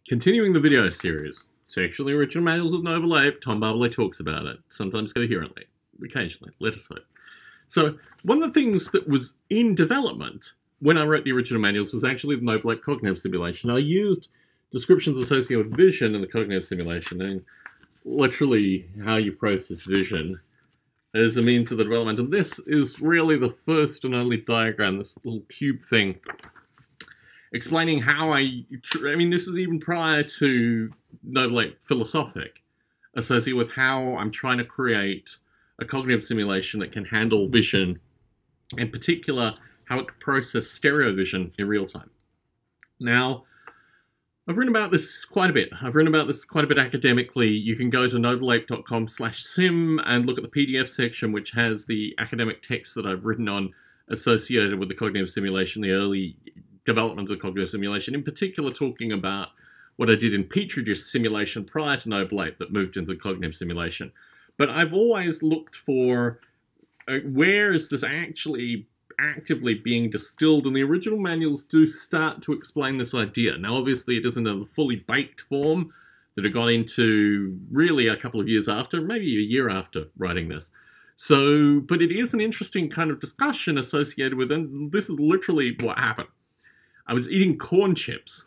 Continuing the video series, Sexually Original Manuals with Noble Ape, Tom Barbalet talks about it, sometimes coherently, occasionally, let us hope. So, one of the things that was in development when I wrote the original manuals was actually the Noble Ape cognitive simulation. I used descriptions associated with vision in the cognitive simulation, and literally how you process vision as a means of the development. And this is really the first and only diagram, this little cube thing, explaining how I mean, this is even prior to Noble Ape Philosophic, associated with how I'm trying to create a cognitive simulation that can handle vision, in particular, how it can process stereo vision in real time. Now, I've written about this quite a bit. I've written about this quite a bit academically. You can go to nobleape.com/sim and look at the PDF section, which has the academic text that I've written on associated with the cognitive simulation, the early development of cognitive simulation, in particular talking about what I did in Petri dish simulation prior to Noble Ape that moved into the cognitive simulation. But I've always looked for where is this actually actively being distilled, and the original manuals do start to explain this idea. Now, obviously, it isn't in a fully baked form that I got into really a couple of years after, maybe a year after writing this. So, but it is an interesting kind of discussion associated with, and this is literally what happened. I was eating corn chips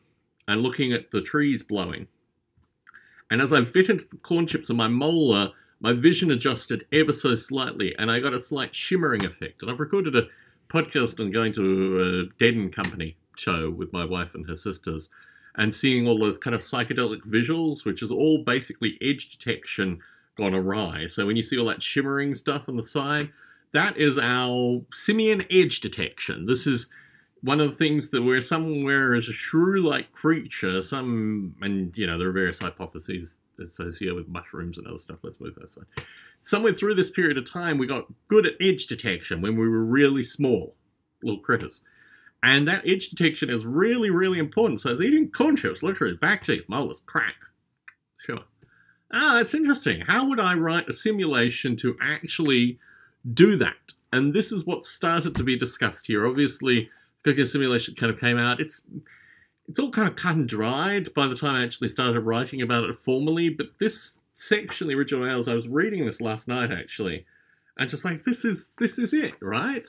and looking at the trees blowing. And as I bit into the corn chips in my molar, my vision adjusted ever so slightly, and I got a slight shimmering effect. And I've recorded a podcast on going to a Dead and Company show with my wife and her sisters, and seeing all the kind of psychedelic visuals, which is all basically edge detection gone awry. So when you see all that shimmering stuff on the side, that is our simian edge detection. This is one of the things that we're somewhere as a shrew-like creature, and you know, there are various hypotheses associated with mushrooms and other stuff. Let's move that side. Somewhere through this period of time, we got good at edge detection when we were really small, little critters. And that edge detection is really, really important. So I was eating corn chips, literally, back teeth, molars, crack. Sure. That's interesting. How would I write a simulation to actually do that? And this is what started to be discussed here. Obviously, cognitive simulation kind of came out. It's all kind of cut and dried by the time I actually started writing about it formally, but this section, the original manuals, I was reading this last night actually, and just like, this is it, right?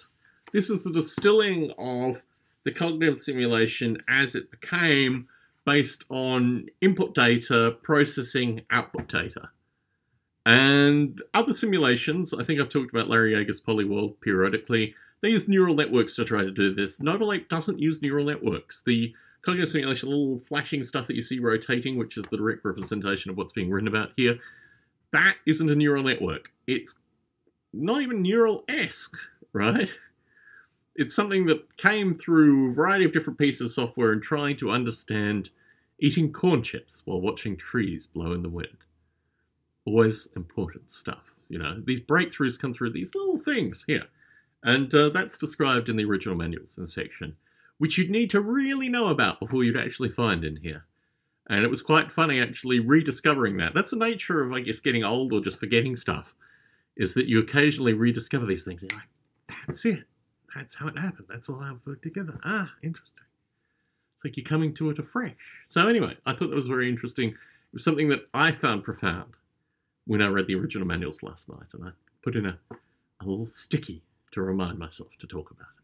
This is the distilling of the cognitive simulation as it became based on input data, processing output data. And other simulations, I think I've talked about Larry Yeager's Polyworld periodically, they use neural networks to try to do this. Noble Ape doesn't use neural networks. The cognitive simulation, little flashing stuff that you see rotating, which is the direct representation of what's being written about here, that isn't a neural network. It's not even neural-esque, right? It's something that came through a variety of different pieces of software and trying to understand eating corn chips while watching trees blow in the wind. Always important stuff, you know. These breakthroughs come through these little things here. And that's described in the original manuals in section, which you'd need to really know about before you'd actually find in here. And it was quite funny actually rediscovering that. That's the nature of, I guess, getting old or just forgetting stuff, is that you occasionally rediscover these things. And you're like, that's it. That's how it happened. That's all I've worked together. Ah, interesting. It's like you're coming to it afresh. So anyway, I thought that was very interesting. It was something that I found profound when I read the original manuals last night. And I put in a little sticky to remind myself to talk about it.